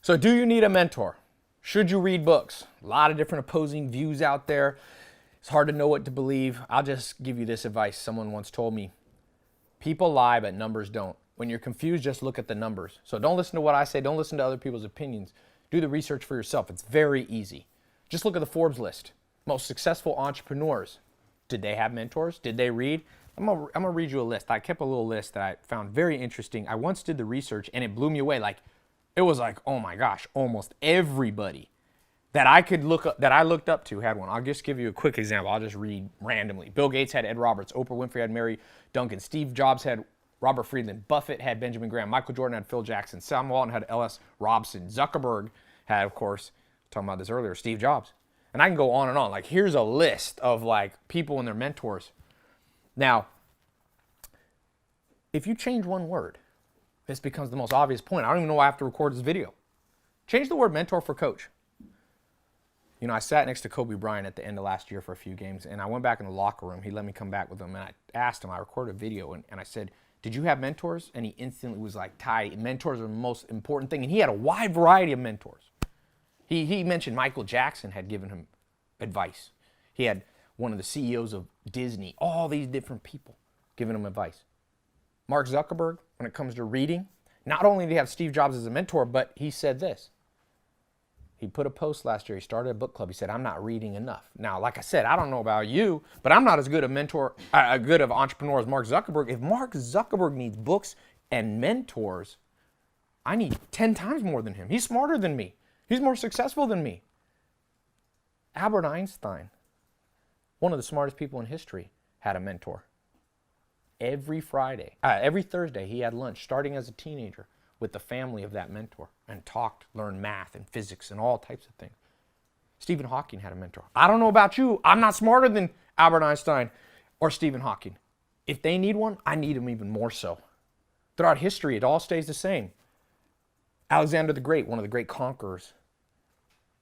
So do you need a mentor? Should you read books? A lot of different opposing views out there. It's hard to know what to believe. I'll just give you this advice. Someone once told me, people lie, but numbers don't. When you're confused, just look at the numbers. So don't listen to what I say. Don't listen to other people's opinions. Do the research for yourself. It's very easy. Just look at the Forbes list. Most successful entrepreneurs. Did they have mentors? Did they read? I'm gonna read you a list. I kept a little list that I found very interesting. I once did the research and it blew me away. It was like, oh my gosh, almost everybody that I looked up to had one. I'll just give you a quick example. I'll just read randomly. Bill Gates had Ed Roberts. Oprah Winfrey had Mary Duncan. Steve Jobs had Robert Friedland. Buffett had Benjamin Graham. Michael Jordan had Phil Jackson. Sam Walton had L.S. Robson. Zuckerberg had, of course, talking about this earlier, Steve Jobs. And I can go on and on. Here's a list of people and their mentors. Now, if you change one word, this becomes the most obvious point. I don't even know why I have to record this video. Change the word mentor for coach. I sat next to Kobe Bryant at the end of last year for a few games, and I went back in the locker room. He let me come back with him, and I asked him, I recorded a video, and I said, did you have mentors? And he instantly was like, Ty, mentors are the most important thing. And he had a wide variety of mentors. He mentioned Michael Jackson had given him advice. He had one of the CEOs of Disney, all these different people giving him advice. Mark Zuckerberg, when it comes to reading, not only did he have Steve Jobs as a mentor, but he said this. He put a post last year. He started a book club. He said, I'm not reading enough. Now, like I said, I don't know about you, but I'm not as good of entrepreneur as Mark Zuckerberg. If Mark Zuckerberg needs books and mentors, I need 10 times more than him. He's smarter than me. He's more successful than me. Albert Einstein, one of the smartest people in history, had a mentor. Every Thursday, he had lunch, starting as a teenager, with the family of that mentor and learned math and physics and all types of things. Stephen Hawking had a mentor. I don't know about you. I'm not smarter than Albert Einstein or Stephen Hawking. If they need one, I need them even more so. Throughout history, it all stays the same. Alexander the Great, one of the great conquerors,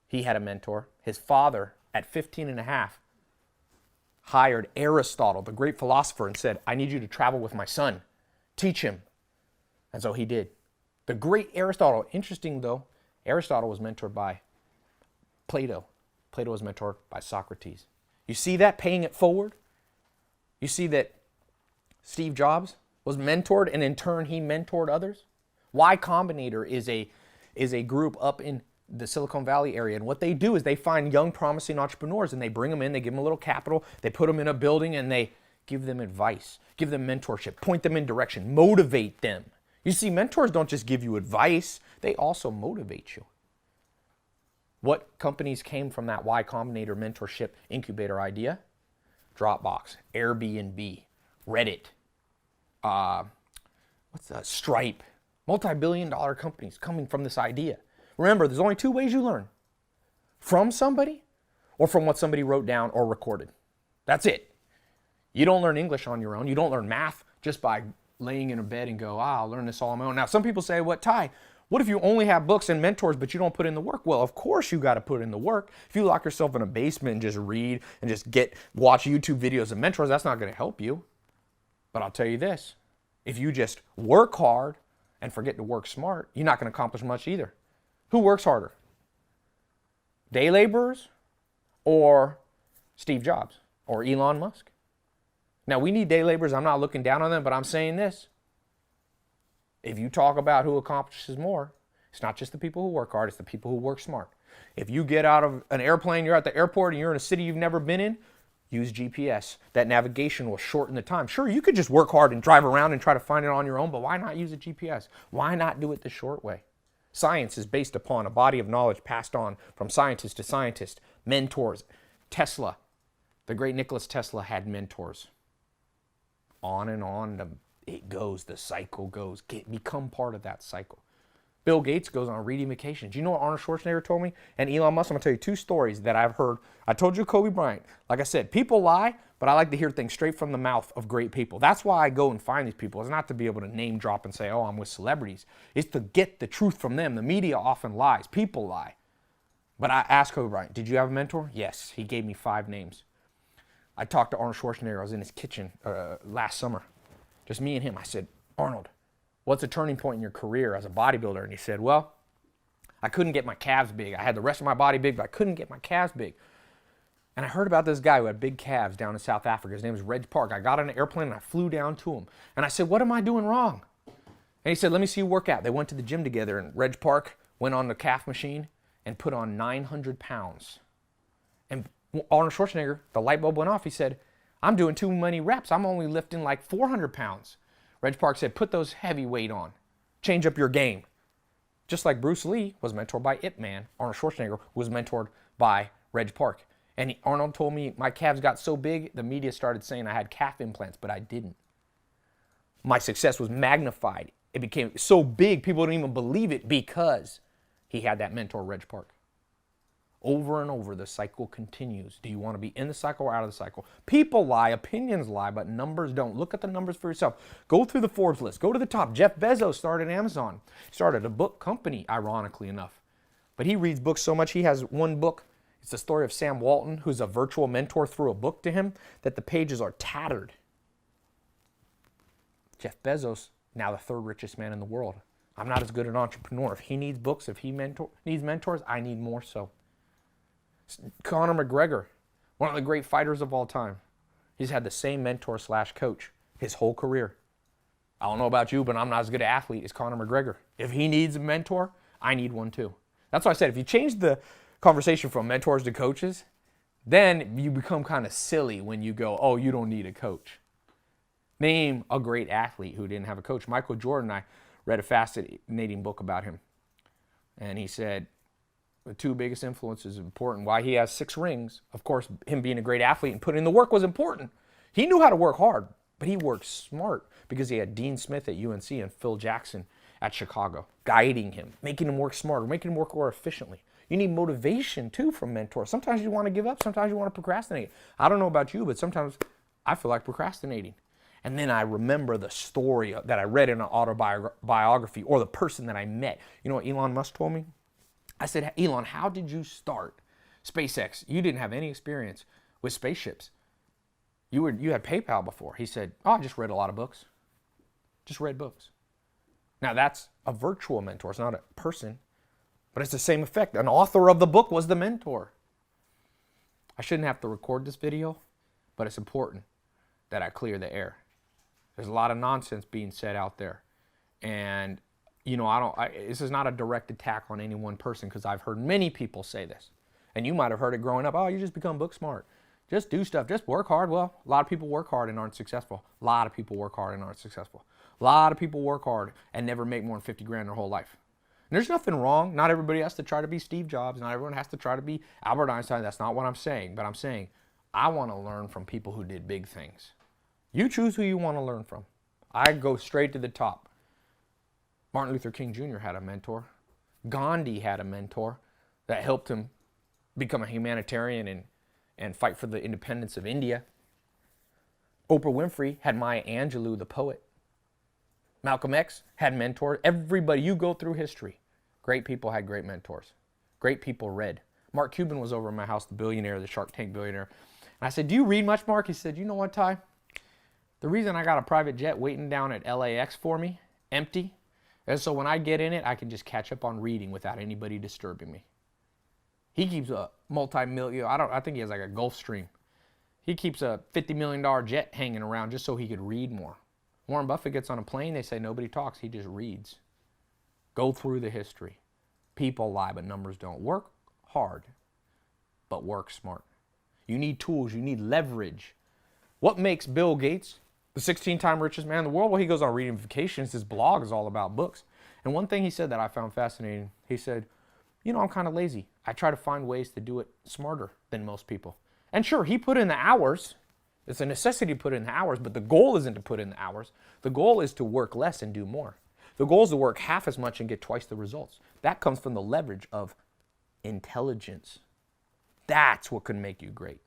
he had a mentor. His father, at 15 and a half, hired Aristotle, the great philosopher, and said, I need you to travel with my son. Teach him. And so he did. The great Aristotle, interesting though, Aristotle was mentored by Plato. Plato was mentored by Socrates. You see that, paying it forward? You see that Steve Jobs was mentored and in turn he mentored others? Y Combinator is a group up in the Silicon Valley area, and what they do is they find young promising entrepreneurs and they bring them in, they give them a little capital, they put them in a building and they give them advice, give them mentorship, point them in direction, motivate them. You see, mentors don't just give you advice, they also motivate you. What companies came from that Y Combinator mentorship incubator idea? Dropbox, Airbnb, Reddit, Stripe, multi-billion-dollar companies coming from this idea. Remember, there's only two ways you learn. From somebody or from what somebody wrote down or recorded. That's it. You don't learn English on your own. You don't learn math just by laying in a bed and go, I'll learn this all on my own. Now, some people say, Ty, what if you only have books and mentors, but you don't put in the work? Well, of course you got to put in the work. If you lock yourself in a basement and just read and just watch YouTube videos of mentors, that's not going to help you. But I'll tell you this, if you just work hard and forget to work smart, you're not going to accomplish much either. Who works harder? Day laborers or Steve Jobs or Elon Musk? Now, we need day laborers. I'm not looking down on them, but I'm saying this. If you talk about who accomplishes more, it's not just the people who work hard, it's the people who work smart. If you get out of an airplane, you're at the airport, and you're in a city you've never been in, use GPS. That navigation will shorten the time. Sure, you could just work hard and drive around and try to find it on your own, but why not use a GPS? Why not do it the short way? Science is based upon a body of knowledge passed on from scientist to scientist, mentors. Tesla, the great Nikola Tesla had mentors. On and on it goes, the cycle goes. Become part of that cycle. Bill Gates goes on reading vacations. You know what Arnold Schwarzenegger told me? And Elon Musk, I'm going to tell you two stories that I've heard. I told you Kobe Bryant. Like I said, people lie, but I like to hear things straight from the mouth of great people. That's why I go and find these people. It's not to be able to name drop and say, oh, I'm with celebrities. It's to get the truth from them. The media often lies. People lie. But I asked Kobe Bryant, did you have a mentor? Yes. He gave me 5 names. I talked to Arnold Schwarzenegger. I was in his kitchen last summer. Just me and him. I said, Arnold, what's a turning point in your career as a bodybuilder? And he said, well, I couldn't get my calves big. I had the rest of my body big, but I couldn't get my calves big. And I heard about this guy who had big calves down in South Africa. His name was Reg Park. I got on an airplane and I flew down to him. And I said, what am I doing wrong? And he said, let me see you work out. They went to the gym together, and Reg Park went on the calf machine and put on 900 pounds. And Arnold Schwarzenegger, the light bulb went off. He said, I'm doing too many reps. I'm only lifting like 400 pounds. Reg Park said, put those heavy weight on. Change up your game. Just like Bruce Lee was mentored by Ip Man, Arnold Schwarzenegger was mentored by Reg Park. And Arnold told me my calves got so big, the media started saying I had calf implants, but I didn't. My success was magnified. It became so big, people didn't even believe it because he had that mentor, Reg Park. Over and over, the cycle continues. Do you want to be in the cycle or out of the cycle? People lie, opinions lie, but numbers don't. Look at the numbers for yourself. Go through the Forbes list. Go to the top. Jeff Bezos started Amazon. Started a book company, ironically enough. But he reads books so much, he has one book. It's the story of Sam Walton, who's a virtual mentor, threw a book to him that the pages are tattered. Jeff Bezos, now the third richest man in the world. I'm not as good an entrepreneur. If he needs books, if he needs mentors, I need more so. Conor McGregor, one of the great fighters of all time. He's had the same mentor / coach his whole career. I don't know about you, but I'm not as good an athlete as Conor McGregor. If he needs a mentor, I need one too. That's why I said if you change the conversation from mentors to coaches, then you become kind of silly when you go, oh, you don't need a coach. Name a great athlete who didn't have a coach. Michael Jordan, I read a fascinating book about him. And he said the two biggest influences important. Why he has 6 rings, of course, him being a great athlete and putting in the work was important. He knew how to work hard, but he worked smart because he had Dean Smith at UNC and Phil Jackson at Chicago, guiding him, making him work smarter, making him work more efficiently. You need motivation, too, from mentors. Sometimes you want to give up. Sometimes you want to procrastinate. I don't know about you, but sometimes I feel like procrastinating. And then I remember the story that I read in an autobiography or the person that I met. You know what Elon Musk told me? I said, Elon, how did you start SpaceX? You didn't have any experience with spaceships. You had PayPal before. He said, oh, I just read a lot of books. Just read books. Now, that's a virtual mentor. It's not a person. But it's the same effect. An author of the book was the mentor. I shouldn't have to record this video, but it's important that I clear the air. There's a lot of nonsense being said out there. And, you know, this is not a direct attack on any one person because I've heard many people say this. And you might have heard it growing up. Oh, you just become book smart. Just do stuff. Just work hard. Well, a lot of people work hard and aren't successful. A lot of people work hard and aren't successful. A lot of people work hard and never make more than 50 grand their whole life. And there's nothing wrong. Not everybody has to try to be Steve Jobs. Not everyone has to try to be Albert Einstein. That's not what I'm saying. But I'm saying I want to learn from people who did big things. You choose who you want to learn from. I go straight to the top. Martin Luther King Jr. had a mentor. Gandhi had a mentor that helped him become a humanitarian and fight for the independence of India. Oprah Winfrey had Maya Angelou, the poet. Malcolm X had mentors. Everybody, you go through history. Great people had great mentors. Great people read. Mark Cuban was over at my house, the billionaire, the Shark Tank billionaire. And I said, do you read much, Mark? He said, you know what, Ty? The reason I got a private jet waiting down at LAX for me, empty, is so when I get in it, I can just catch up on reading without anybody disturbing me. He keeps a multi-million, I think he has like a Gulfstream. He keeps a $50 million jet hanging around just so he could read more. Warren Buffett gets on a plane, they say nobody talks, he just reads. Go through the history. People lie, but numbers don't. Work hard, but work smart. You need tools, you need leverage. What makes Bill Gates the 16-time richest man in the world? Well, he goes on reading vacations. His blog is all about books. And one thing he said that I found fascinating, he said, you know, I'm kind of lazy. I try to find ways to do it smarter than most people. And sure, he put in the hours. It's a necessity to put in the hours, but the goal isn't to put in the hours. The goal is to work less and do more. The goal is to work half as much and get twice the results. That comes from the leverage of intelligence. That's what can make you great.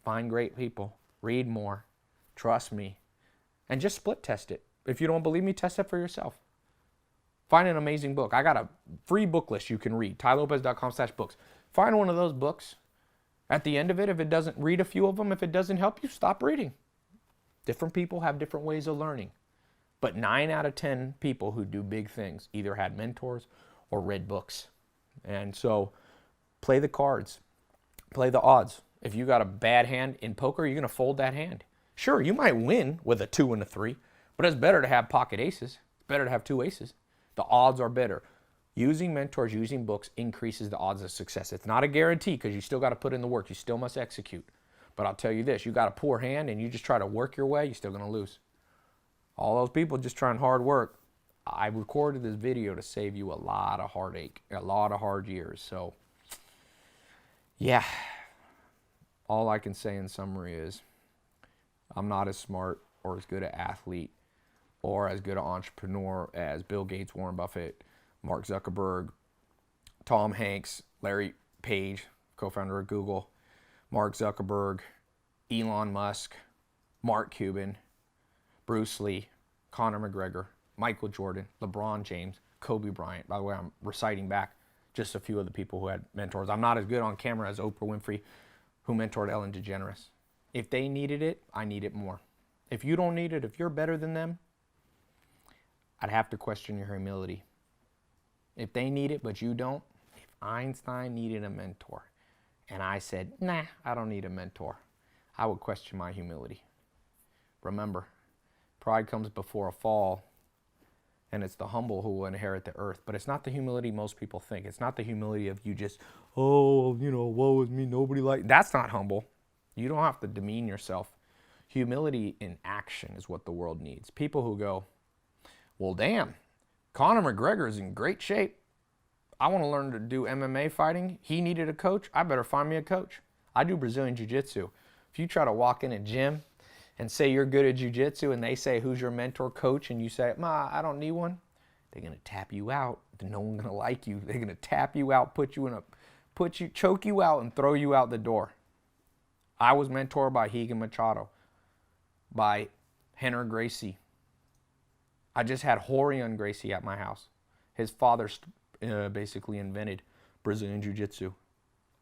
Find great people, read more, trust me, and just split test it. If you don't believe me, test it for yourself. Find an amazing book. I got a free book list you can read, tylopez.com/books. Find one of those books. At the end of it, if it doesn't, read a few of them. If it doesn't help you, stop reading. Different people have different ways of learning. But 9 out of 10 people who do big things either had mentors or read books. And so play the cards, play the odds. If you got a bad hand in poker, you're going to fold that hand. Sure, you might win with a 2 and a 3, but it's better to have pocket aces. It's better to have 2 aces. The odds are better. Using mentors, using books increases the odds of success. It's not a guarantee because you still got to put in the work. You still must execute. But I'll tell you this, you got a poor hand and you just try to work your way, you're still going to lose. All those people just trying hard work. I recorded this video to save you a lot of heartache, a lot of hard years. So, yeah, all I can say in summary is I'm not as smart or as good an athlete or as good an entrepreneur as Bill Gates, Warren Buffett, Mark Zuckerberg, Tom Hanks, Larry Page, co-founder of Google, Mark Zuckerberg, Elon Musk, Mark Cuban, Bruce Lee, Conor McGregor, Michael Jordan, LeBron James, Kobe Bryant. By the way, I'm reciting back just a few of the people who had mentors. I'm not as good on camera as Oprah Winfrey, who mentored Ellen DeGeneres. If they needed it, I need it more. If you don't need it, if you're better than them, I'd have to question your humility. If they need it, but you don't, if Einstein needed a mentor, and I said, nah, I don't need a mentor, I would question my humility. Remember, pride comes before a fall, and it's the humble who will inherit the earth. But it's not the humility most people think. It's not the humility of you just, oh, woe is me, nobody like. That's not humble. You don't have to demean yourself. Humility in action is what the world needs. People who go, well, damn, Conor McGregor is in great shape. I want to learn to do MMA fighting. He needed a coach. I better find me a coach. I do Brazilian Jiu-Jitsu. If you try to walk in a gym and say you're good at jiu-jitsu and they say, who's your mentor coach? And you say, I don't need one. They're going to tap you out. No one's going to like you. They're going to tap you out, choke you out and throw you out the door. I was mentored by Higa Machado, by Henner Gracie. I just had Rorion Gracie at my house. His father basically invented Brazilian Jiu-Jitsu.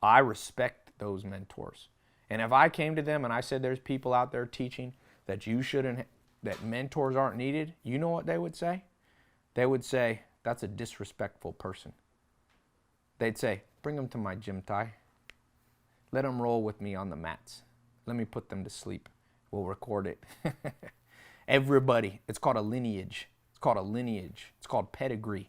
I respect those mentors. And if I came to them and I said there's people out there teaching that that mentors aren't needed, you know what they would say? They would say, that's a disrespectful person. They'd say, bring them to my gym, Ty. Let them roll with me on the mats. Let me put them to sleep. We'll record it. Everybody, it's called a lineage. It's called a lineage. It's called pedigree.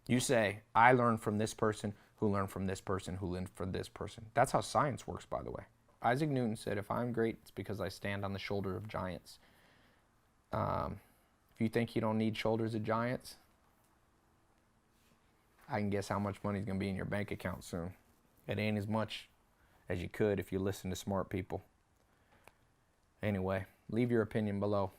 You say, I learned from this person, who learned from this person, who learned from this person. That's how science works, by the way. Isaac Newton said, if I'm great, it's because I stand on the shoulder of giants. If you think you don't need shoulders of giants, I can guess how much money is going to be in your bank account soon. It ain't as much as you could if you listen to smart people. Anyway, leave your opinion below.